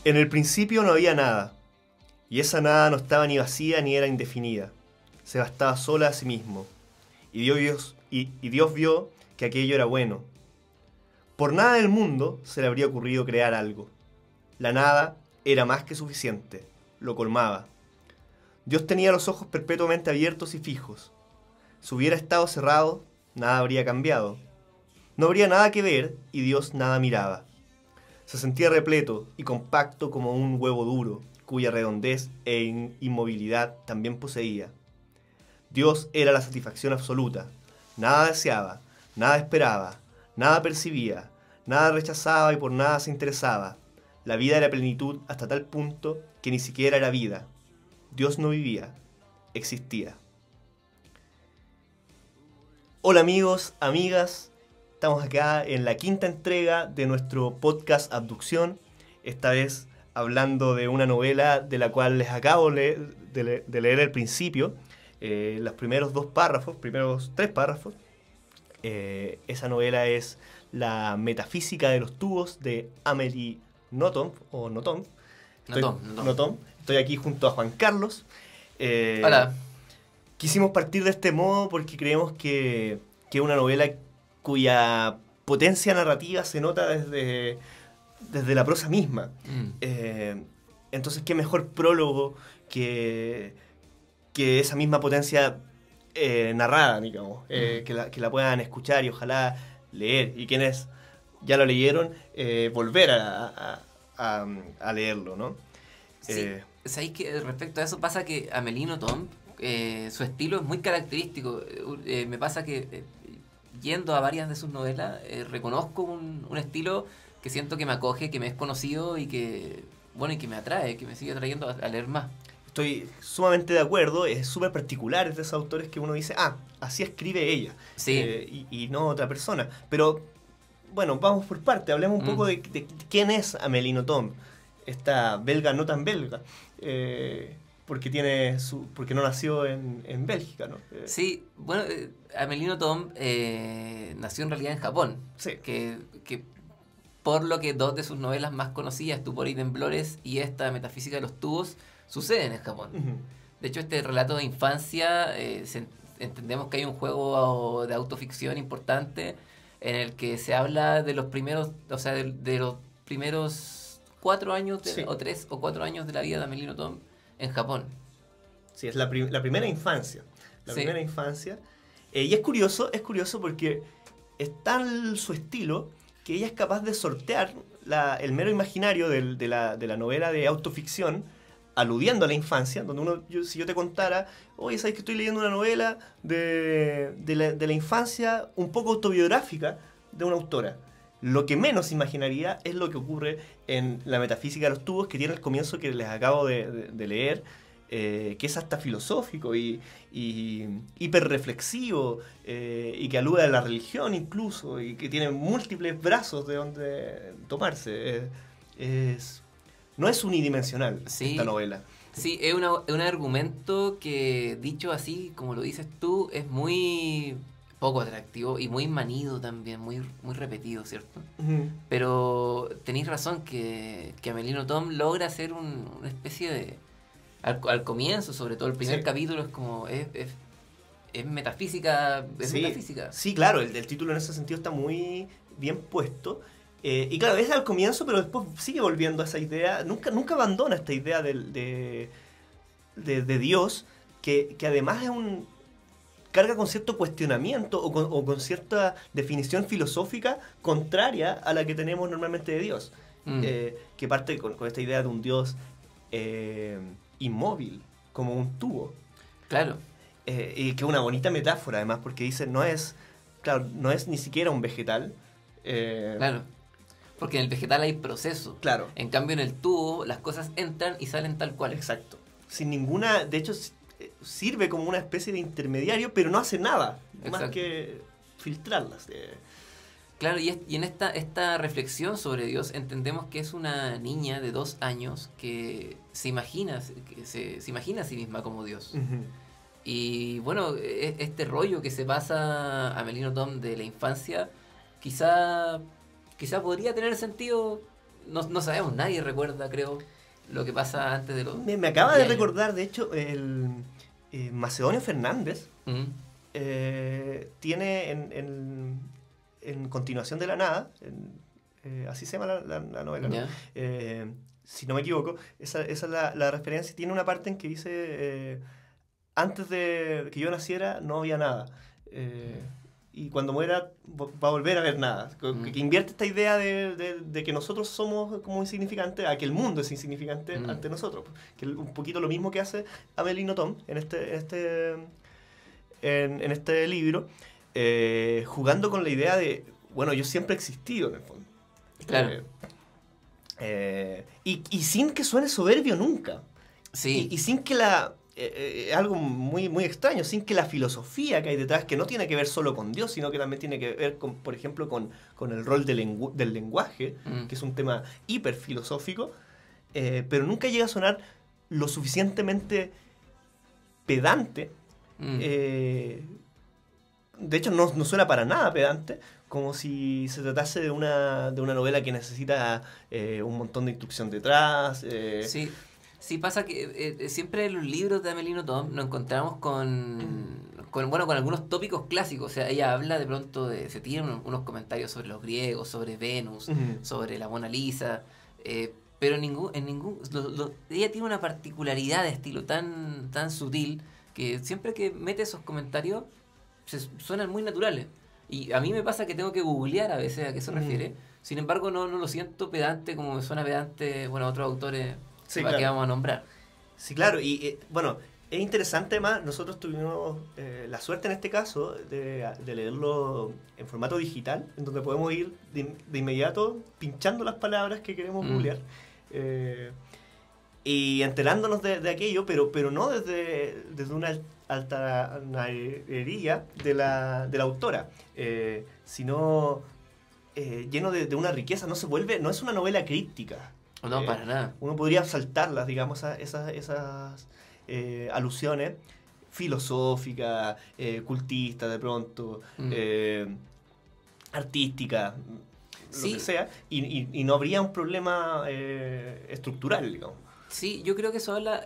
En el principio no había nada, y esa nada no estaba ni vacía ni era indefinida. Se bastaba sola a sí mismo, y Dios vio que aquello era bueno. Por nada del mundo se le habría ocurrido crear algo. La nada era más que suficiente, lo colmaba. Dios tenía los ojos perpetuamente abiertos y fijos. Si hubiera estado cerrado, nada habría cambiado. No habría nada que ver y Dios nada miraba. Se sentía repleto y compacto como un huevo duro, cuya redondez e inmovilidad también poseía. Dios era la satisfacción absoluta. Nada deseaba, nada esperaba, nada percibía, nada rechazaba y por nada se interesaba. La vida era plenitud hasta tal punto que ni siquiera era vida. Dios no vivía, existía. Hola amigos, amigas. Estamos acá en la quinta entrega de nuestro podcast Abducción. Esta vez hablando de una novela de la cual les acabo de leer el principio. Los primeros tres párrafos. Esa novela es La metafísica de los tubos de Amélie Nothomb. Nothomb. Estoy aquí junto a Juan Carlos. Hola. Quisimos partir de este modo porque creemos que es una novela cuya potencia narrativa se nota desde la prosa misma. Entonces, qué mejor prólogo que esa misma potencia narrada, digamos, que la puedan escuchar y ojalá leer. Y quienes ya lo leyeron, volver a leerlo, ¿no? Sí, ¿sabéis que respecto a eso pasa que Amélie Nothomb, su estilo es muy característico? Me pasa que yendo a varias de sus novelas, reconozco un estilo que siento que me acoge, que me es conocido y que, bueno, y que me atrae, que me sigue atrayendo a leer más. Estoy sumamente de acuerdo, es súper particular, es de esos autores que uno dice, así escribe ella, sí. y no otra persona. Pero, bueno, vamos por parte, hablemos un poco de quién es Amélie Nothomb, esta belga no tan belga, porque no nació en Bélgica, ¿no? Sí, bueno, Amélie Nothomb nació en realidad en Japón, Sí. que por lo que dos de sus novelas más conocidas, Tu Pori Temblores y esta Metafísica de los Tubos, suceden en Japón. Uh-huh. De hecho, este relato de infancia, entendemos que hay un juego de autoficción importante en el que se habla de los primeros, o sea, de los primeros 4 años, Sí. o 3 o 4 años de la vida de Amélie Nothomb en Japón. Sí, es la primera infancia. La primera infancia. Y es curioso porque es tal su estilo que ella es capaz de sortear el mero imaginario de la novela de autoficción, aludiendo a la infancia, donde si yo te contara, oye, ¿sabes que estoy leyendo una novela de la infancia un poco autobiográfica de una autora? Lo que menos imaginaría es lo que ocurre en La metafísica de los tubos, que tiene el comienzo que les acabo de leer, que es hasta filosófico y hiperreflexivo, y que alude a la religión incluso, y que tiene múltiples brazos de donde tomarse. No es unidimensional esta novela. Sí, es un argumento que, dicho así, como lo dices tú, es muy poco atractivo y muy manido también, muy repetido, ¿cierto? Uh-huh. Pero tenéis razón que Amélie Nothomb logra hacer una especie de... Al comienzo, sobre todo, el primer capítulo es como... Es metafísica, metafísica. Sí, claro, el título en ese sentido está muy bien puesto. Y claro, es al comienzo, pero después sigue volviendo a esa idea. Nunca abandona esta idea de Dios, que además carga con cierto cuestionamiento o con cierta definición filosófica contraria a la que tenemos normalmente de Dios. Que parte con esta idea de un Dios inmóvil, como un tubo. Claro. Y que es una bonita metáfora, además, porque dice, no es ni siquiera un vegetal. Claro. Porque en el vegetal hay proceso. Claro. En cambio, en el tubo, las cosas entran y salen tal cual. Exacto. Sin ninguna... De hecho, sirve como una especie de intermediario, pero no hace nada. Exacto. Más que filtrarlas. Claro, y en esta reflexión sobre Dios entendemos que es una niña de 2 años que se imagina a sí misma como Dios. Uh-huh. Y bueno, este rollo que se pasa a Amélie Nothomb de la infancia, quizá podría tener sentido no sabemos, nadie recuerda, creo, lo que pasa antes de los... Me acaba de 10 años. recordar, de hecho, el Macedonio Fernández Mm, tiene en Continuación de la Nada, así se llama la novela, ¿no? ya. Si no me equivoco, esa es la referencia. Tiene una parte en que dice, antes de que yo naciera no había nada. Y cuando muera va a volver a haber nada. Que invierte esta idea de que nosotros somos como insignificantes, a que el mundo es insignificante ante nosotros. Que es un poquito lo mismo que hace Amelino Tom en este libro, jugando con la idea de, bueno, yo siempre he existido en el fondo. Claro. Y sin que suene soberbio nunca. Sí. Y sin que algo muy, muy extraño, sin que la filosofía que hay detrás, que no tiene que ver solo con Dios, sino que también tiene que ver, con, por ejemplo, con el rol del lenguaje, que es un tema hiper filosófico, pero nunca llega a sonar lo suficientemente pedante. De hecho, no suena para nada pedante, como si se tratase de una novela que necesita un montón de instrucción detrás. Sí, pasa que siempre en los libros de Amelino Tom nos encontramos con algunos tópicos clásicos. O sea, ella habla de pronto se tira unos comentarios sobre los griegos, sobre Venus, sobre la Mona Lisa, pero ella tiene una particularidad de estilo tan sutil que siempre que mete esos comentarios suenan muy naturales. Y a mí me pasa que tengo que googlear a veces a qué se refiere. Sin embargo, no lo siento pedante como me suena pedante, otros autores Sí, que claro. vamos a nombrar. Sí, claro. Y bueno, es interesante más. Nosotros tuvimos la suerte en este caso de leerlo en formato digital, en donde podemos ir de inmediato pinchando las palabras que queremos googlear. Y enterándonos de aquello, pero no desde una altanería de la autora, sino lleno de una riqueza. No es una novela críptica. No, para nada. Uno podría saltarlas, digamos, esas alusiones filosóficas, cultistas de pronto, artísticas, lo que sea, y no habría un problema estructural, digamos. Sí, yo creo que eso habla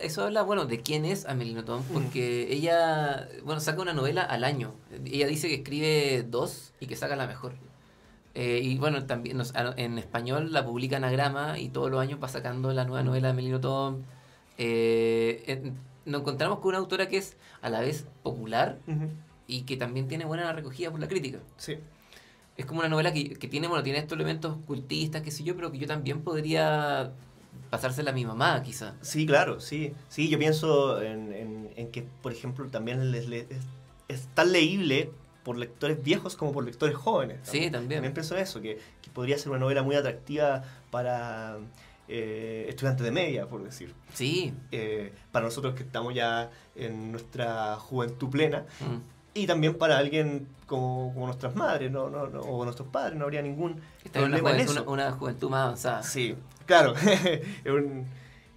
de quién es Amelino Tom, porque ella, saca una novela al año. Ella dice que escribe 2 y que saca la mejor. Y también en español la publica Anagrama y todos los años va sacando la nueva novela de Amelino Tom. Nos encontramos con una autora que es a la vez popular y que también tiene buena recogida por la crítica. Sí. Es como una novela que tiene estos elementos cultistas, qué sé yo, pero que yo también podría pasársela a mi mamá, quizá. Sí, claro, sí. Sí, yo pienso en que, por ejemplo, también es tan leíble por lectores viejos como por lectores jóvenes. Sí, también. También pienso eso, que podría ser una novela muy atractiva para estudiantes de media, por decir. Sí. Para nosotros que estamos ya en nuestra juventud plena. Y también para alguien como nuestras madres o nuestros padres, no habría ningún problema en eso. Una juventud más avanzada. Sí, claro.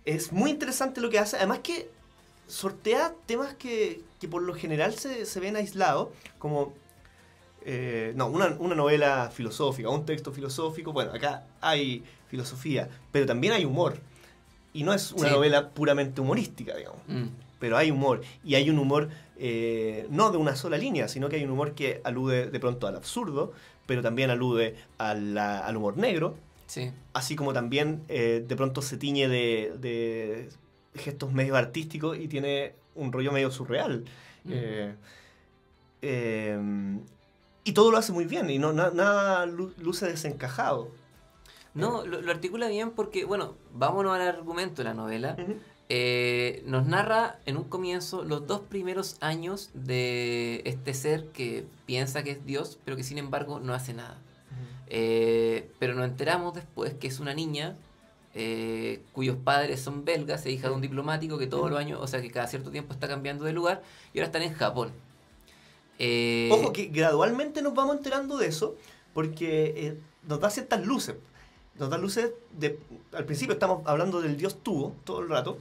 Es muy interesante lo que hace. Además que sortea temas que por lo general se ven aislados, como una novela filosófica, un texto filosófico. Bueno, acá hay filosofía, pero también hay humor. Y no es una novela puramente humorística, digamos. Pero hay humor. Y hay un humor no de una sola línea, sino que hay un humor que alude de pronto al absurdo, pero también alude al humor negro. Sí. Así como también de pronto se tiñe de gestos medio artísticos y tiene un rollo medio surreal. Y todo lo hace muy bien y nada luce desencajado. No, lo articula bien porque, vámonos al argumento de la novela. Nos narra en un comienzo los 2 primeros años de este ser que piensa que es Dios, pero que sin embargo no hace nada. Pero nos enteramos después que es una niña cuyos padres son belgas, hija de un diplomático que todos los años, o sea que cada cierto tiempo está cambiando de lugar y ahora están en Japón. Ojo que gradualmente nos vamos enterando de eso porque nos da ciertas luces. Nos da luces al principio estamos hablando del dios Tubo todo el rato.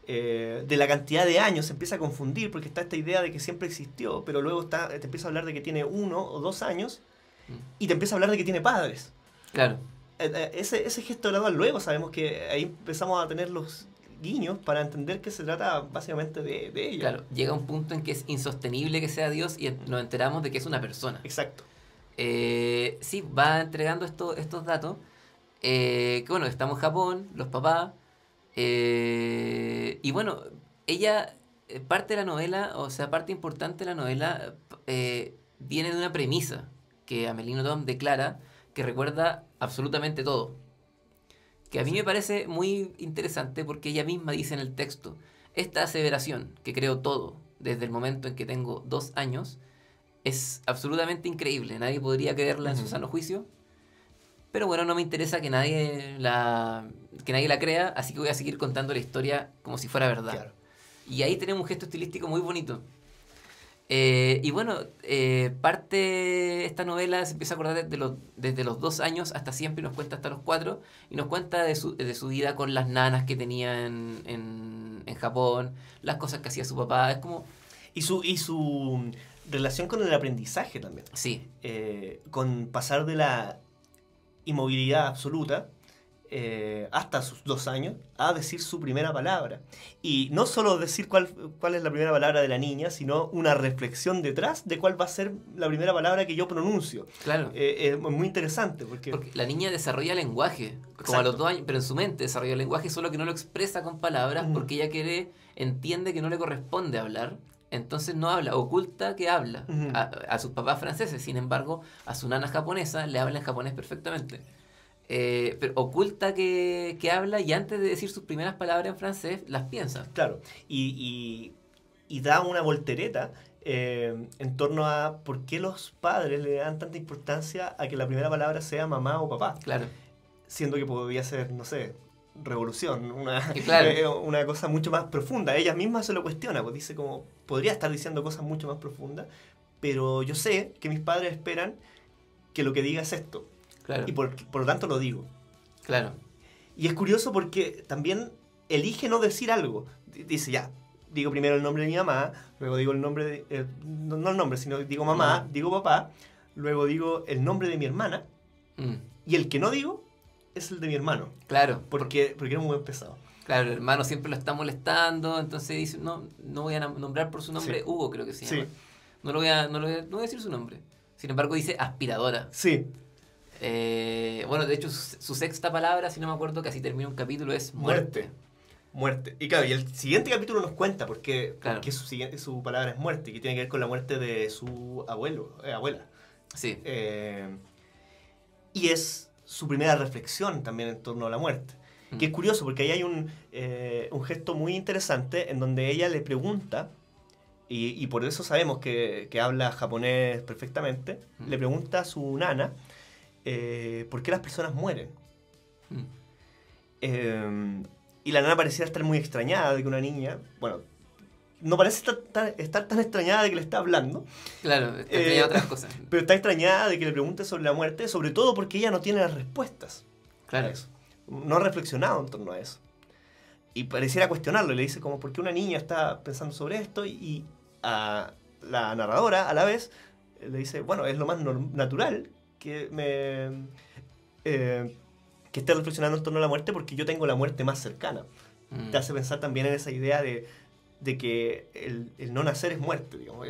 De la cantidad de años se empieza a confundir porque está esta idea de que siempre existió, pero luego te empieza a hablar de que tiene 1 o 2 años y te empieza a hablar de que tiene padres. Claro. ese gesto gradual, luego sabemos que ahí empezamos a tener los guiños para entender que se trata básicamente de ella. Claro, llega un punto en que es insostenible que sea Dios y nos enteramos de que es una persona. Exacto. Sí, va entregando estos datos. Que bueno, estamos en Japón, los papás. Y bueno, ella, parte de la novela, o sea, parte importante de la novela, viene de una premisa que Amelino Tom declara que recuerda absolutamente todo. Que a mí me parece muy interesante porque ella misma dice en el texto, esta aseveración, que creo todo desde el momento en que tengo 2 años, es absolutamente increíble. Nadie podría creerla en su sano juicio. Pero bueno, no me interesa que nadie la crea, así que voy a seguir contando la historia como si fuera verdad. Claro. Y ahí tenemos un gesto estilístico muy bonito. Y bueno, parte esta novela se empieza a acordar desde los 2 años hasta siempre, y nos cuenta hasta los 4, y nos cuenta de su vida con las nanas que tenía en Japón, las cosas que hacía su papá, es como... Y su relación con el aprendizaje también. Sí. Con pasar de la inmovilidad absoluta hasta sus 2 años a decir su primera palabra. Y no solo decir cuál es la primera palabra de la niña, sino una reflexión detrás de cuál va a ser la primera palabra que yo pronuncio. Claro. Es muy interesante porque la niña desarrolla lenguaje, como a los 2 años, pero en su mente desarrolla el lenguaje, solo que no lo expresa con palabras porque ella entiende que no le corresponde hablar. Entonces no habla, oculta que habla a sus papás franceses. Sin embargo, a su nana japonesa le habla en japonés perfectamente. Pero oculta que habla, y antes de decir sus primeras palabras en francés, las piensa. Claro, y da una voltereta en torno a por qué los padres le dan tanta importancia a que la primera palabra sea mamá o papá. Claro. Siendo que podría ser, no sé, revolución, Claro. una cosa mucho más profunda. Ella misma se lo cuestiona, pues dice como, podría estar diciendo cosas mucho más profundas, pero yo sé que mis padres esperan que lo que diga es esto. Claro. Y por lo tanto lo digo. Claro. Y es curioso porque también elige no decir algo. Dice, ya, digo primero el nombre de mi mamá, luego digo el nombre de... no el nombre, sino digo mamá, digo papá, luego digo el nombre de mi hermana, y el que no digo es el de mi hermano. Claro. Porque era un buen pesado. Claro, el hermano siempre lo está molestando, entonces dice, no voy a nombrar por su nombre, Sí. Hugo creo que se llama. Sí. No voy a decir su nombre. Sin embargo dice aspiradora. Sí. Bueno, de hecho su sexta palabra, si no me acuerdo, casi termina un capítulo, es muerte. Muerte. Y claro, y el siguiente capítulo nos cuenta porque su palabra es muerte, que tiene que ver con la muerte de su abuela. Sí. Y es su primera reflexión también en torno a la muerte. Que es curioso porque ahí hay un gesto muy interesante en donde ella le pregunta, y por eso sabemos que habla japonés perfectamente, le pregunta a su nana por qué las personas mueren. Y la nana pareciera estar muy extrañada de que una niña, bueno, no parece estar tan extrañada de que le está hablando. Claro, está extrañada de otras cosas. Pero está extrañada de que le pregunte sobre la muerte, sobre todo porque ella no tiene las respuestas. Claro. A eso. No ha reflexionado en torno a eso. Y pareciera cuestionarlo, y le dice como, ¿por qué una niña está pensando sobre esto? Y a la narradora, a la vez, le dice, bueno, es lo más natural que que esté reflexionando en torno a la muerte porque yo tengo la muerte más cercana. Te hace pensar también en esa idea de que el no nacer es muerte, digamos.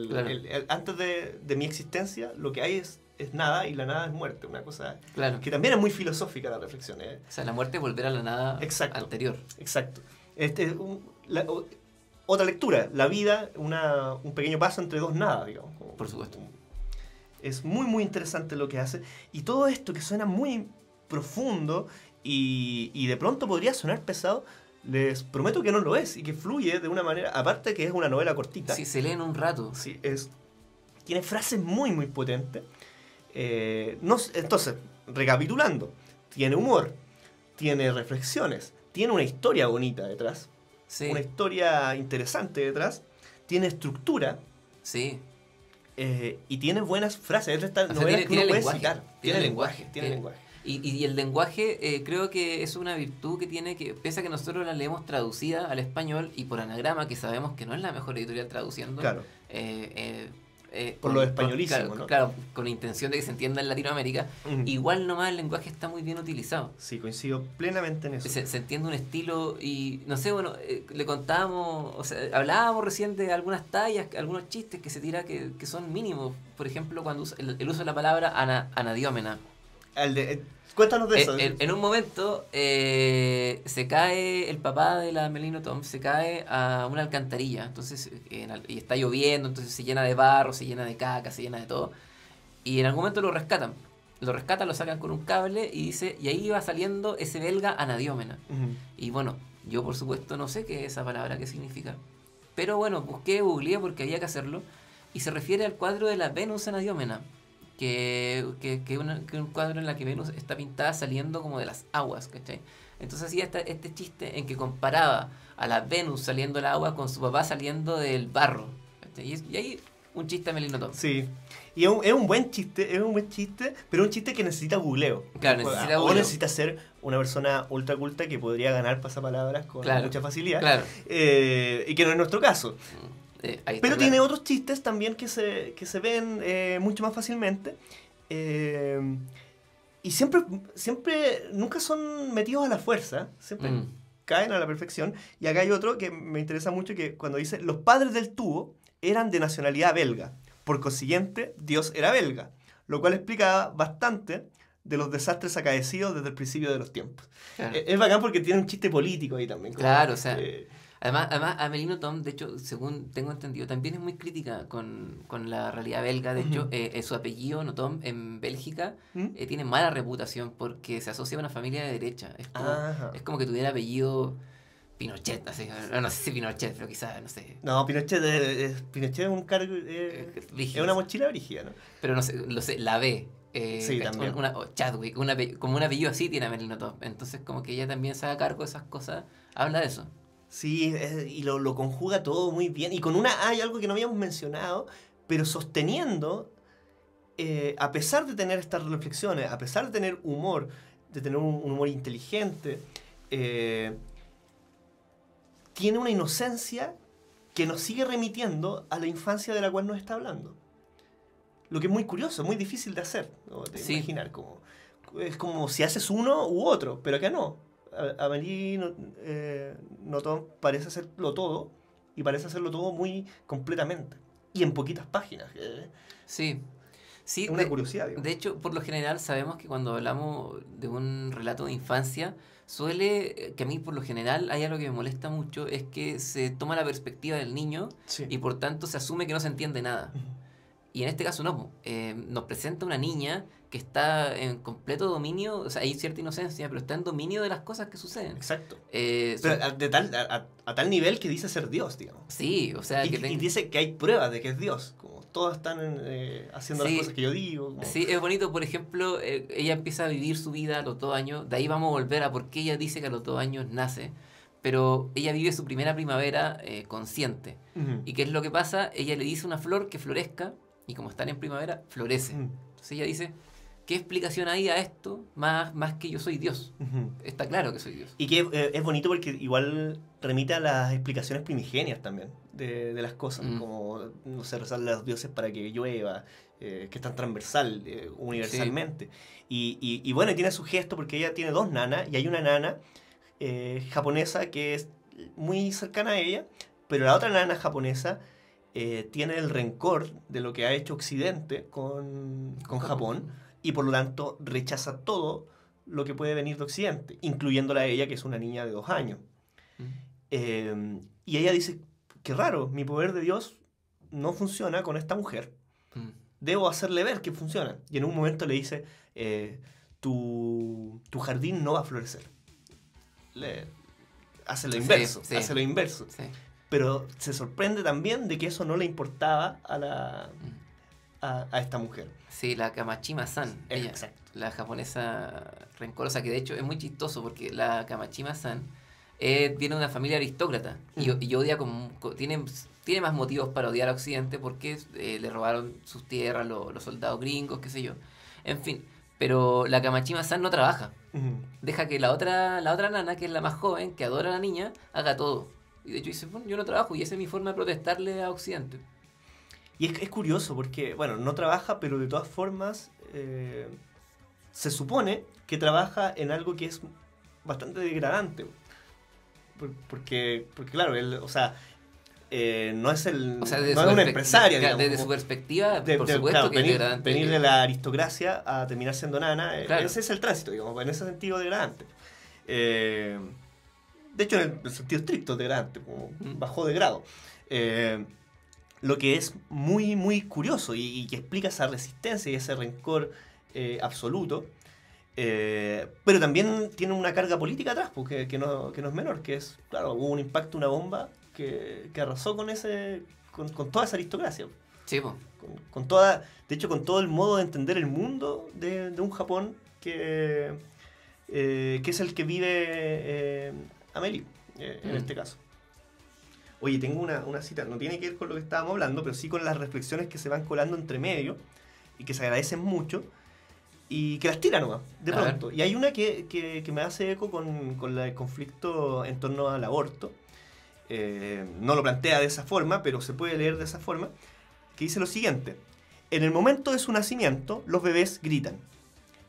Claro. Antes de mi existencia, lo que hay es nada, y la nada es muerte. Una cosa claro. que también es muy filosófica la reflexión. O sea, la muerte es volver a la nada anterior. Exacto. Otra lectura, la vida, un pequeño paso entre dos nada, digamos. Por supuesto. Es muy, muy interesante lo que hace. Y todo esto que suena muy profundo y de pronto podría sonar pesado, les prometo que no lo es, y que fluye de una manera, aparte que es una novela cortita. Sí, se lee en un rato. Sí, tiene frases muy, muy potentes. Entonces, recapitulando, tiene humor, tiene reflexiones, tiene una historia bonita detrás, sí. Una historia interesante detrás, tiene estructura, sí. Y tiene buenas frases. Es de estas novelas que uno puede citar. Tiene lenguaje. Y el lenguaje creo que es una virtud que tiene, que pese a que nosotros la leemos traducida al español y por Anagrama, que sabemos que no es la mejor editorial traduciendo, Claro. Por lo españolísimo, claro, ¿no? claro, con intención de que se entienda en Latinoamérica, igual nomás el lenguaje está muy bien utilizado. Sí, coincido plenamente en eso. Se entiende un estilo y, no sé, bueno, le contábamos, o sea, hablábamos recién de algunas tallas, algunos chistes que se tira que son mínimos. Por ejemplo, cuando el uso de la palabra anadiómena. Cuéntanos de eso. En un momento se cae el papá de la Melino Tom, se cae a una alcantarilla, entonces y está lloviendo, entonces se llena de barro, se llena de caca, se llena de todo, y en algún momento lo rescatan, lo sacan con un cable y dice, y ahí va saliendo ese belga anadiómena. Y bueno, yo por supuesto no sé qué es esa palabra, qué significa, pero bueno, googleé porque había que hacerlo, y se refiere al cuadro de la Venus anadiómena, que un cuadro en la que Venus está pintada saliendo como de las aguas, ¿cachai? Entonces hacía este chiste en que comparaba a la Venus saliendo del agua con su papá saliendo del barro, ¿cachai? Y ahí un chiste a Melino Tom. Sí, y es un buen chiste, pero un chiste que necesita googleo. Claro, necesita o googleo. necesita ser una persona ultra culta que podría ganar pasapalabras con mucha facilidad. Claro. Y que no es nuestro caso. Pero tiene claro. otros chistes también que se ven mucho más fácilmente. Y siempre, nunca son metidos a la fuerza. Siempre caen a la perfección. Y acá hay otro que me interesa mucho, que cuando dice, los padres del tubo eran de nacionalidad belga. Por consiguiente, Dios era belga. Lo cual explicaba bastante de los desastres acaecidos desde el principio de los tiempos. Claro. Es bacán porque tiene un chiste político ahí también. Claro, o sea... Además, Amelino Tom, de hecho, según tengo entendido, también es muy crítica con la realidad belga. De hecho, su apellido, Notom, en Bélgica, tiene mala reputación porque se asocia a una familia de derecha. Es como que tuviera apellido Pinochet, así, no sé si Pinochet, pero quizás, no sé. No, Pinochet es un cargo, es una mochila brígida, ¿no? Pero no sé, lo sé, la B. Sí, también. Chadwick, como un apellido así tiene Amelino Tom. Entonces, como que ella también se haga cargo de esas cosas, habla de eso. Sí, y lo conjuga todo muy bien. Y hay algo que no habíamos mencionado, pero sosteniendo, a pesar de tener estas reflexiones, a pesar de tener humor, de tener un humor inteligente, tiene una inocencia que nos sigue remitiendo a la infancia de la cual nos está hablando. Lo que es muy curioso, muy difícil de hacer, ¿no? De imaginar. Es como si haces uno u otro, pero acá no. Amélie Nothomb parece hacerlo todo, y parece hacerlo todo muy completamente y en poquitas páginas. Sí, una curiosidad, digamos. De hecho, por lo general sabemos que cuando hablamos de un relato de infancia, que a mí por lo general hay algo que me molesta mucho, es que se toma la perspectiva del niño y por tanto se asume que no se entiende nada. Y en este caso no, nos presenta una niña que está en completo dominio, o sea, hay cierta inocencia, pero está en dominio de las cosas que suceden. Exacto. Pero a tal nivel que dice ser Dios, digamos. Sí, o sea... Y dice que hay pruebas de que es Dios, como todas están haciendo las cosas que yo digo. Como... Sí, es bonito, por ejemplo, ella empieza a vivir su vida a los 2 años, de ahí vamos a volver a por qué ella dice que a los 2 años nace, pero ella vive su primera primavera consciente. ¿Y qué es lo que pasa? Ella le dice a una flor que florezca, y como están en primavera, florece. Entonces ella dice, ¿qué explicación hay a esto más que yo soy Dios? Está claro que soy Dios. Y que es bonito porque igual remite a las explicaciones primigenias también de las cosas, como, no sé, rezarle a los dioses para que llueva, que es tan transversal, universalmente. Sí. Y bueno, tiene su gesto porque ella tiene 2 nanas, y hay una nana japonesa que es muy cercana a ella, pero la otra nana japonesa tiene el rencor de lo que ha hecho Occidente con Japón, y por lo tanto rechaza todo lo que puede venir de Occidente, incluyéndola a ella, que es una niña de 2 años. Y ella dice, qué raro, mi poder de Dios no funciona con esta mujer. Debo hacerle ver que funciona. Y en un momento le dice, tu jardín no va a florecer. Hace lo inverso, hace lo inverso. Sí. Pero se sorprende también de que eso no le importaba a esta mujer. Sí, la Kamashima-san, ella, exacto. La japonesa rencorosa, que de hecho es muy chistoso porque la Kamashima-san viene de una familia aristócrata y odia tiene más motivos para odiar a Occidente porque le robaron sus tierras los soldados gringos, qué sé yo. En fin, pero la Kamashima-san no trabaja. Deja que la otra nana, que es la más joven, que adora a la niña, haga todo. Y de hecho dice, bueno, yo no trabajo y esa es mi forma de protestarle a Occidente. Y es curioso porque, bueno, no trabaja, pero de todas formas se supone que trabaja en algo que es bastante degradante. Porque claro, él, o sea, no es O sea, no es una empresaria, digamos. Desde su perspectiva, por supuesto claro, que es degradante. venir de la aristocracia a terminar siendo nana, Claro. ese es el tránsito, digamos, en ese sentido degradante. De hecho, en el sentido estricto degradante, como bajó de grado. Lo que es muy, muy curioso y que explica esa resistencia y ese rencor absoluto. Pero también tiene una carga política atrás, porque que no es menor, que es, claro, hubo un impacto, una bomba que arrasó con toda esa aristocracia. Sí, po. Con toda, de hecho, con todo el modo de entender el mundo de un Japón que es el que vive Amélie, en este caso. Oye, tengo una cita, no tiene que ver con lo que estábamos hablando, pero sí con las reflexiones que se van colando entre medio y que se agradecen mucho y que las tira nomás, de pronto. Y hay una que me hace eco con el conflicto en torno al aborto. No lo plantea de esa forma, pero se puede leer de esa forma, que dice lo siguiente: en el momento de su nacimiento, los bebés gritan.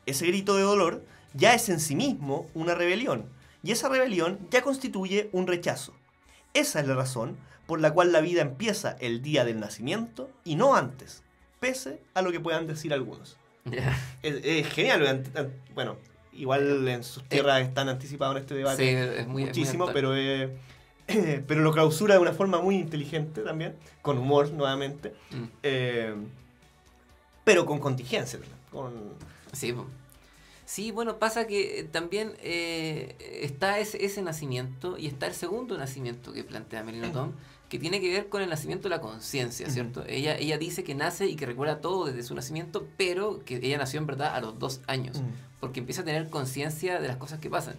Ese grito de dolor ya es en sí mismo una rebelión, y esa rebelión ya constituye un rechazo. Esa es la razón por la cual la vida empieza el día del nacimiento y no antes, pese a lo que puedan decir algunos. Yeah. Es genial. Bueno, igual en sus tierras están anticipados en este debate, sí, es muchísimo, muy pero lo clausura de una forma muy inteligente también, con humor nuevamente, pero con contingencia, ¿verdad? Sí, sí, bueno, pasa que también está ese nacimiento y está el segundo nacimiento que plantea Amélie Nothomb, que tiene que ver con el nacimiento de la conciencia, ¿cierto? Ella dice que nace y que recuerda todo desde su nacimiento, pero que ella nació en verdad a los 2 años, porque empieza a tener conciencia de las cosas que pasan.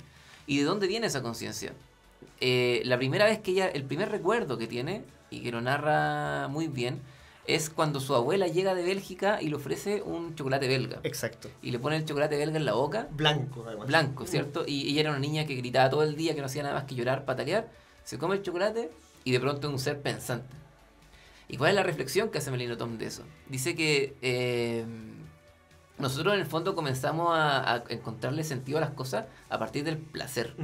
¿Y de dónde viene esa conciencia? La primera vez que ella, el primer recuerdo que tiene, y que lo narra muy bien, es cuando su abuela llega de Bélgica y le ofrece un chocolate belga. Exacto. Y le pone el chocolate belga en la boca. Blanco, además. Blanco, ¿cierto? Y ella era una niña que gritaba todo el día, que no hacía nada más que llorar, patalear. Se come el chocolate y de pronto es un ser pensante. ¿Y cuál es la reflexión que hace Amélie Nothomb de eso? Dice que nosotros en el fondo comenzamos a encontrarle sentido a las cosas a partir del placer.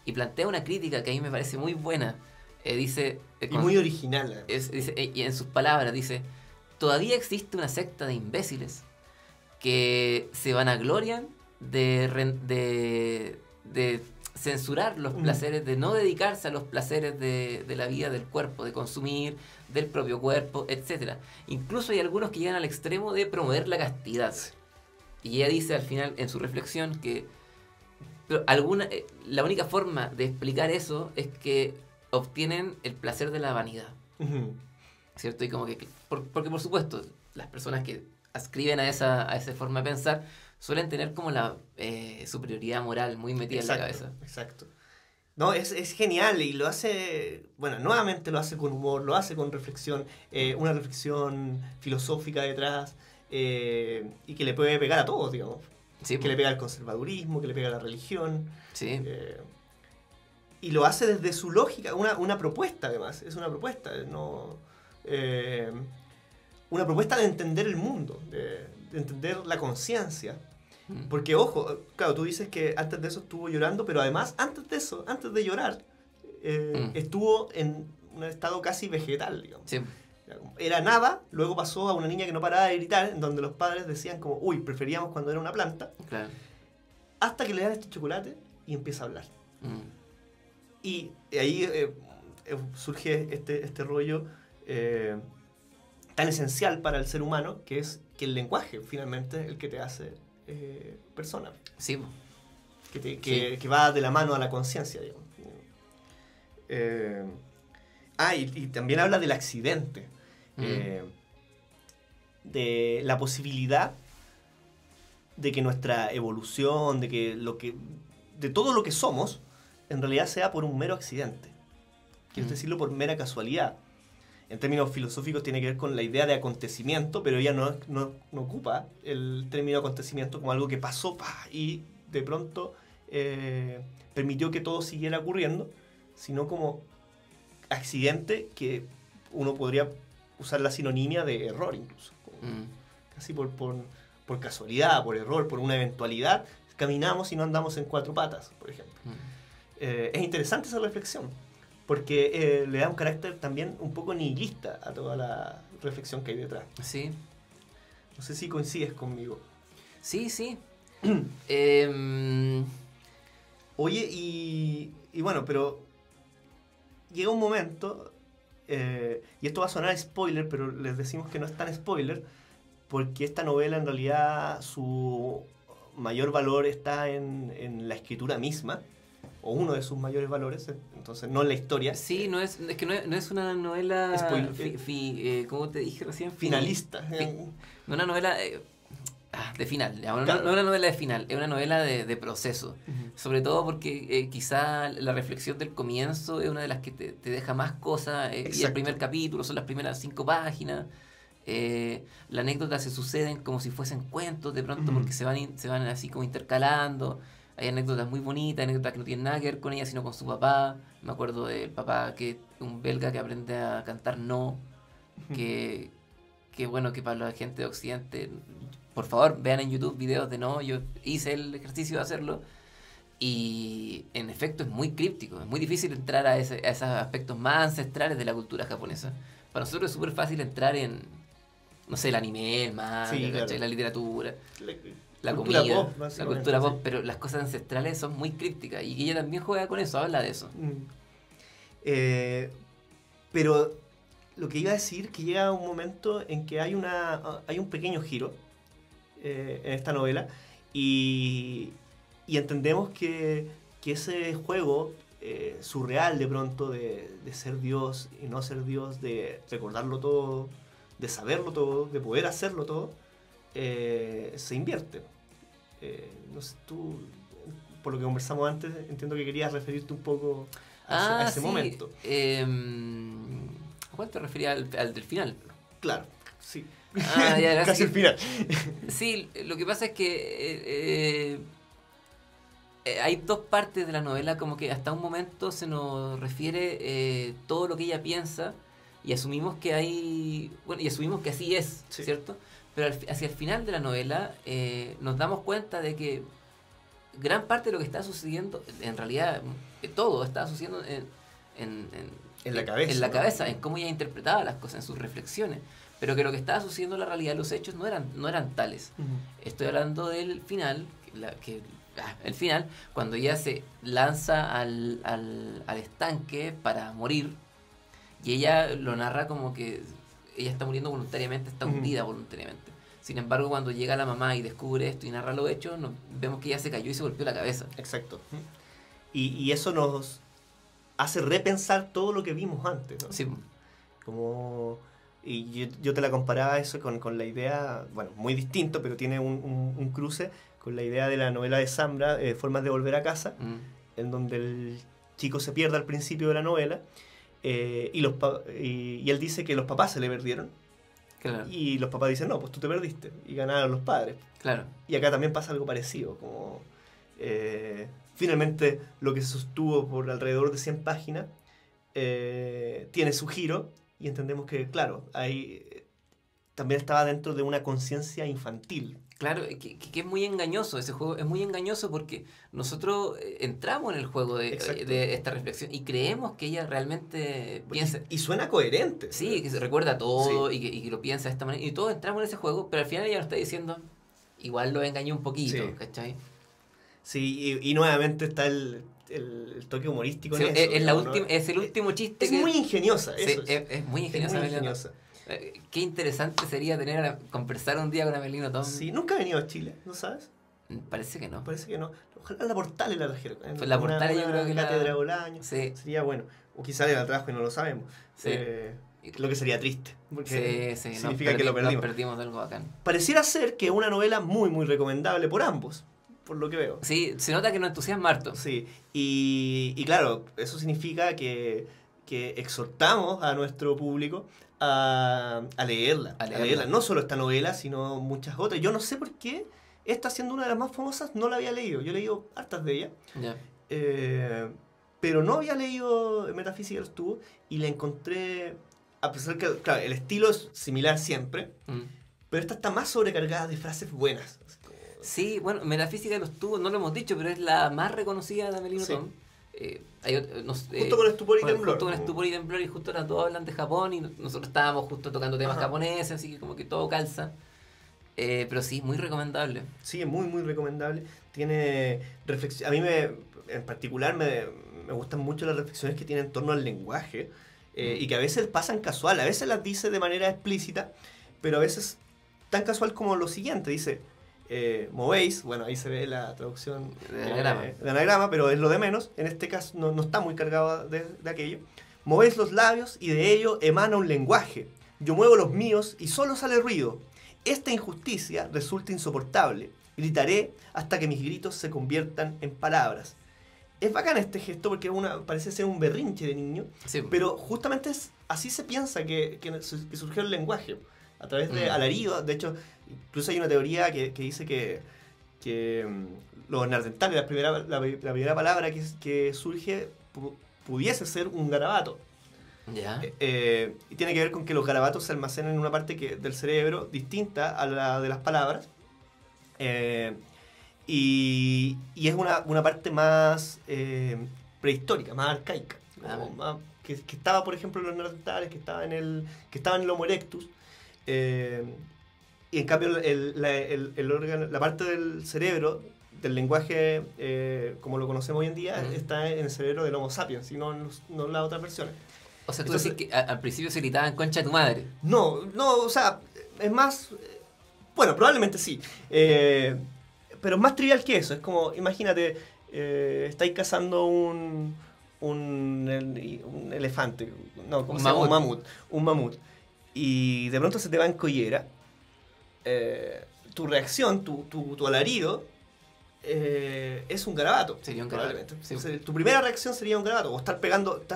Y plantea una crítica que a mí me parece muy buena. Dice... y muy original. Y en sus palabras dice: todavía existe una secta de imbéciles que se vanaglorian de censurar los placeres, de no dedicarse a los placeres de la vida, del cuerpo, de consumir, del propio cuerpo, etc. Incluso hay algunos que llegan al extremo de promover la castidad. Y ella dice al final en su reflexión que la única forma de explicar eso es que obtienen el placer de la vanidad. ¿Cierto? Y como que porque por supuesto las personas que ascriben a esa forma de pensar suelen tener como la superioridad moral muy metida en la cabeza. Exacto. No, es genial y lo hace, bueno, nuevamente lo hace con humor, lo hace con reflexión, una reflexión filosófica detrás, y que le puede pegar a todos, digamos. Sí, que le pega al conservadurismo, que le pega a la religión. Sí. Y lo hace desde su lógica, una propuesta además, es una propuesta, una propuesta de entender el mundo, de entender la conciencia. Porque, ojo, claro, tú dices que antes de eso estuvo llorando, pero además, antes de eso, antes de llorar, estuvo en un estado casi vegetal, digamos. Sí. Era nada, luego pasó a una niña que no paraba de gritar, en donde los padres decían como, uy, preferíamos cuando era una planta, Claro. hasta que le dan este chocolate y empieza a hablar. Y ahí surge este rollo tan esencial para el ser humano, que es que el lenguaje finalmente es el que te hace persona. Sí. Que va de la mano a la conciencia, digamos. Y también habla del accidente, de la posibilidad de que nuestra evolución, de todo lo que somos, en realidad sea por un mero accidente. Quiero decirlo, por mera casualidad. En términos filosóficos tiene que ver con la idea de acontecimiento, pero ella no ocupa el término acontecimiento como algo que pasó y de pronto permitió que todo siguiera ocurriendo, sino como accidente que uno podría usar la sinonimia de error incluso. Mm. Casi por casualidad, por error, por una eventualidad, caminamos y no andamos en cuatro patas, por ejemplo. Es interesante esa reflexión, porque le da un carácter también un poco nihilista a toda la reflexión que hay detrás. Sí. No sé si coincides conmigo. Sí, sí. Oye, y bueno, pero llega un momento, y esto va a sonar spoiler, pero les decimos que no es tan spoiler, porque esta novela en realidad su mayor valor está en la escritura misma, o uno de sus mayores valores, entonces no en la historia. Sí, es que no es una novela, ¿cómo te dije recién? Finalista. No una novela de final, digamos, claro. No una novela de final, es una novela de proceso. Sobre todo porque quizá la reflexión del comienzo es una de las que te deja más cosas, y el primer capítulo son las primeras 5 páginas. Las anécdotas se suceden como si fuesen cuentos de pronto, porque se van así como intercalando. Hay anécdotas muy bonitas, anécdotas que no tienen nada que ver con ella, sino con su papá. Me acuerdo del papá, un belga que aprende a cantar no, que bueno, que para la gente de Occidente, por favor, vean en YouTube videos de no, yo hice el ejercicio de hacerlo, y en efecto es muy críptico, es muy difícil entrar a esos aspectos más ancestrales de la cultura japonesa. Para nosotros es súper fácil entrar en, no sé, el anime, el manga, sí, claro, la literatura, la comida, pop, la cultura pop, pero las cosas ancestrales son muy crípticas, y ella también juega con eso, habla de eso. Pero lo que iba a decir, que llega un momento en que hay un pequeño giro en esta novela, y entendemos que ese juego surreal de pronto de ser Dios y no ser Dios, de recordarlo todo, de saberlo todo, de poder hacerlo todo, se invierte. No sé, tú, por lo que conversamos antes, entiendo que querías referirte un poco a ese momento. ¿Cuál te referías al del final? Claro, sí. Ya, casi el final. Sí, lo que pasa es que hay dos partes de la novela, como que hasta un momento se nos refiere todo lo que ella piensa, y asumimos que así es, sí, ¿cierto? Pero hacia el final de la novela nos damos cuenta de que gran parte de lo que está sucediendo, en realidad todo está sucediendo en la cabeza. En la cabeza, en cómo ella interpretaba las cosas, en sus reflexiones. Pero que lo que estaba sucediendo en la realidad, los hechos no eran tales. Estoy hablando del final, el final, cuando ella se lanza al estanque para morir, y ella lo narra como que ella está muriendo voluntariamente, está hundida voluntariamente. Sin embargo, cuando llega la mamá y descubre esto y narra los hechos, vemos que ella se cayó y se golpeó la cabeza. Exacto. Y eso nos hace repensar todo lo que vimos antes, ¿no? Sí. Y yo te la comparaba eso con la idea, bueno, muy distinto, pero tiene un cruce con la idea de la novela de Zambra, Formas de volver a casa, en donde el chico se pierde al principio de la novela, y él dice que los papás se le perdieron. Claro. Y los papás dicen, no, pues tú te perdiste, y ganaron los padres. Claro. Y acá también pasa algo parecido, como finalmente lo que se sostuvo por alrededor de 100 páginas tiene su giro, y entendemos que, claro, ahí también estaba dentro de una conciencia infantil. Claro, que es muy engañoso, ese juego es muy engañoso, porque nosotros entramos en el juego de esta reflexión y creemos que ella realmente piensa. Y suena coherente. Sí, que se recuerda todo, sí, y que lo piensa de esta manera, y todos entramos en ese juego, pero al final ella nos está diciendo, igual lo engañó un poquito, sí, ¿cachai? Sí, y nuevamente está el toque humorístico, sí, en eso. Es el último chiste. Es muy ingeniosa, eso. Sí, es muy ingeniosa. Qué interesante sería conversar un día con Amelino Tom. Sí, nunca ha venido a Chile, ¿no sabes? Parece que no. Ojalá la Portales la trajeron. Pues la Portales yo creo que cátedra Bolaño. Sí. Sería bueno. O quizás la trajo y no lo sabemos. Sí. Lo que sería triste. Porque significa que lo perdimos. Nos perdimos de algo bacán. Pareciera ser que es una novela muy, muy recomendable por ambos, por lo que veo. Sí, se nota que nos entusiasma harto. Sí, y claro, eso significa que exhortamos a nuestro público a leerla. No solo esta novela, sino muchas otras. Yo no sé por qué esta, siendo una de las más famosas, no la había leído. Yo he leído hartas de ella. Yeah. Pero no había leído Metaphysical Tube, y la encontré a pesar que, claro, el estilo es similar siempre, pero esta está más sobrecargada de frases buenas. Sí, bueno, Metafísica de los Tubos, no lo hemos dicho, pero es la más reconocida de Amelino Sí. Tom. Justo con Estupor y Temblor. Justo con Estupor y Temblor, y justo las dos hablan de Japón, y nosotros estábamos justo tocando temas japoneses, así que como que todo calza. Pero sí, muy recomendable. Sí, es muy, muy recomendable. Tiene reflexión. A mí, en particular, me gustan mucho las reflexiones que tiene en torno al lenguaje y que a veces pasan casual. A veces las dice de manera explícita, pero a veces tan casual como lo siguiente. Dice, movéis, bueno, ahí se ve la traducción de anagrama, pero es lo de menos. En este caso no está muy cargado de aquello. Movéis los labios y de ello emana un lenguaje. Yo muevo los míos y solo sale ruido. Esta injusticia resulta insoportable. Gritaré hasta que mis gritos se conviertan en palabras. Es bacán este gesto porque parece ser un berrinche de niño, Sí. pero justamente así se piensa que surgió el lenguaje, a través de alaridos. De hecho, incluso hay una teoría que dice que los neandertales, la primera palabra que surge pudiese ser un garabato. Ya. Y tiene que ver con que los garabatos se almacenan en una parte del cerebro distinta a la de las palabras. Y es una parte más prehistórica, más arcaica. Que estaba, por ejemplo, en los neandertales, que estaba en el Homo erectus. Y en cambio el órgano, la parte del cerebro, del lenguaje como lo conocemos hoy en día, está en el cerebro del Homo sapiens, y no en las otras versiones. O sea, tú Entonces, decís que al principio se gritaban concha de tu madre. No, o sea, es más... Bueno, probablemente sí. Pero es más trivial que eso. Es como, imagínate, estáis cazando un elefante. No, ¿cómo se llama? Un mamut. Y de pronto se te va en collera. Tu reacción, tu alarido, es un garabato. Sería un probablemente. garabato, sí. O sea, tu primera reacción sería un garabato. O estar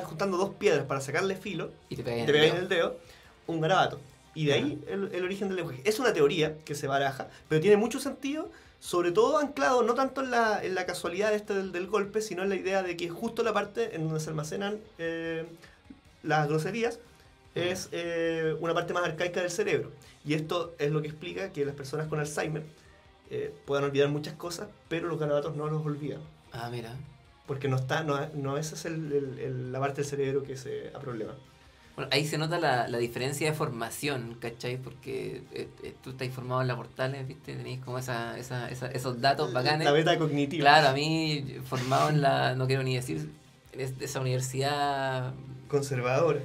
juntando dos piedras para sacarle filo Y te pegáis pegan en el dedo, un garabato. Y de ahí el origen del lenguaje. Es una teoría que se baraja, pero tiene mucho sentido, sobre todo anclado no tanto en la casualidad del golpe, sino en la idea de que justo la parte en donde se almacenan las groserías es una parte más arcaica del cerebro. Y esto es lo que explica que las personas con Alzheimer puedan olvidar muchas cosas, pero los garabatos no los olvidan. Ah, mira. Porque no esa es la parte del cerebro que se problema. Bueno, ahí se nota la diferencia de formación, ¿cachai? Porque tú estás formado en la Portales, ¿viste? Tenéis como esos datos bacanes. La beta cognitiva. Claro, a mí, formado en no quiero ni decir, en esa universidad... Conservadora.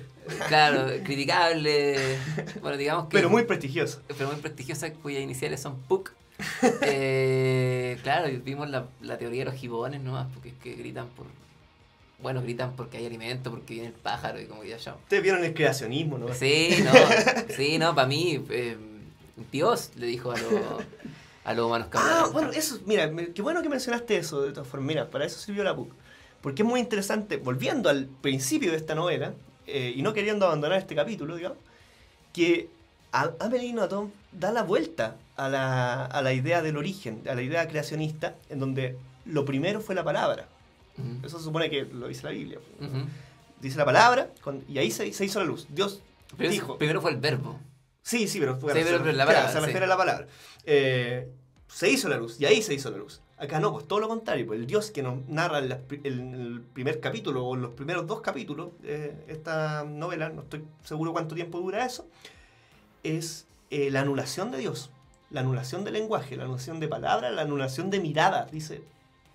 Claro, criticable, bueno, digamos que... Pero muy prestigiosa. Pero muy prestigiosa, cuyas iniciales son PUC. Claro, vimos la teoría de los gibones nomás, porque es que gritan gritan porque hay alimento, porque viene el pájaro y como que ya. Ustedes vieron el creacionismo, ¿no? Sí, no, para mí, Dios le dijo a los humanos cabrones. Bueno, eso, mira, qué bueno que mencionaste eso, de todas formas. Mira, para eso sirvió la PUC. Porque es muy interesante, volviendo al principio de esta novela, y no queriendo abandonar este capítulo, digamos, que Amelino Tom da la vuelta a la idea del origen, a la idea creacionista, en donde lo primero fue la palabra. Eso se supone que lo dice la Biblia. Dice la palabra y ahí se hizo la luz. Dios dijo. Primero fue el verbo. Sí, pero fue la palabra. Se refiere a la palabra. Se hizo la luz y ahí se hizo la luz. Acá no, pues todo lo contrario. Pues el Dios que nos narra en el primer capítulo o en los primeros 2 capítulos de esta novela, no estoy seguro cuánto tiempo dura eso, es la anulación de Dios, la anulación del lenguaje, la anulación de palabras, la anulación de mirada. Dice,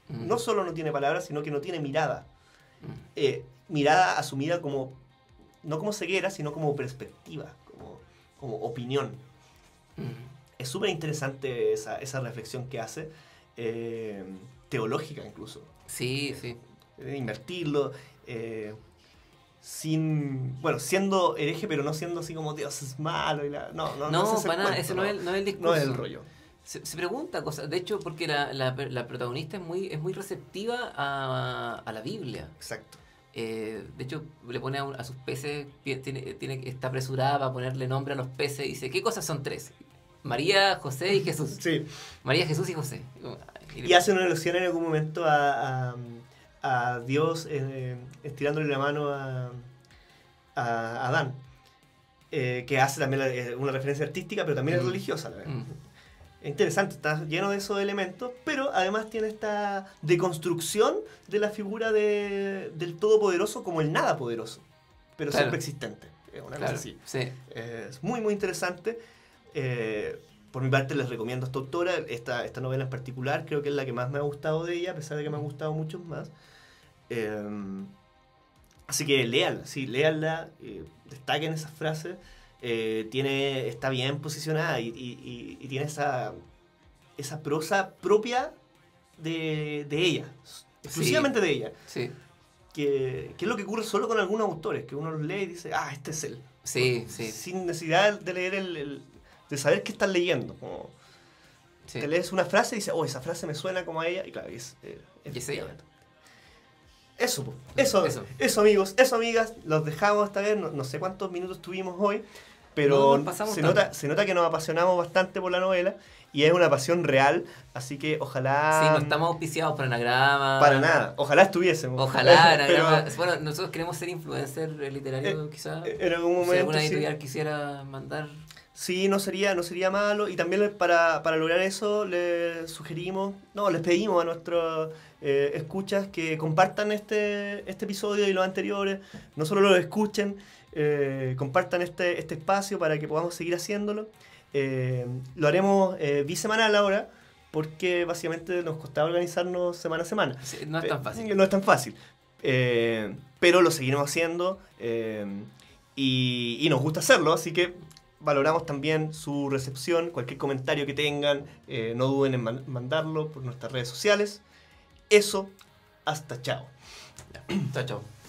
no solo no tiene palabras, sino que no tiene mirada. Mirada asumida como, no como ceguera, sino como perspectiva, como opinión. Es súper interesante esa reflexión que hace, teológica incluso. Sí. Invertirlo, siendo hereje, pero no siendo así como Dios es malo. No, para nada, ese no es el discurso. No es el rollo. Se pregunta cosas, de hecho, porque la protagonista es muy receptiva a la Biblia. Exacto. De hecho, le pone a sus peces, está apresurada para ponerle nombre a los peces y dice, ¿qué cosas son 3? María, José y Jesús. Sí. María, Jesús y José. Y hace una alusión en algún momento a Dios estirándole la mano a Adán. que hace también una referencia artística, pero también es religiosa a la vez. Es interesante, está lleno de esos elementos, pero además tiene esta deconstrucción de la figura del todopoderoso como el nada poderoso, pero siempre existente. Es una cosa así. Sí. Es muy, muy interesante. Por mi parte les recomiendo a esta autora, esta novela en particular, creo que es la que más me ha gustado de ella, a pesar de que me han gustado muchos más. Así que léanla, sí, léanla, destaquen esas frases. Está bien posicionada y tiene esa prosa propia de ella, exclusivamente de ella. Sí. Que es lo que ocurre solo con algunos autores, que uno los lee y dice, este es él. Sí, sí. Sin necesidad de leer de saber qué estás leyendo. Como te lees una frase y dices, esa frase me suena como a ella, y claro, es ella. Eso amigos, eso amigas, los dejamos esta vez, no sé cuántos minutos tuvimos hoy, pero se nota que nos apasionamos bastante por la novela y es una pasión real, así que ojalá... Sí, no estamos auspiciados por Anagrama. Para nada, ojalá estuviésemos. Ojalá, Anagrama. Bueno, nosotros queremos ser influencers literarios, quizás. En algún momento, si alguna editorial quisiera mandar... Sí, no sería malo. Y también para lograr eso les pedimos a nuestros escuchas que compartan este episodio y los anteriores. No solo lo escuchen, compartan este espacio para que podamos seguir haciéndolo. Lo haremos bisemanal ahora, porque básicamente nos costaba organizarnos semana a semana. Sí, no es tan fácil. No es tan fácil. Pero lo seguiremos haciendo y nos gusta hacerlo, así que valoramos también su recepción, cualquier comentario que tengan, no duden en mandarlo por nuestras redes sociales. Eso, hasta chao. Chao, chao.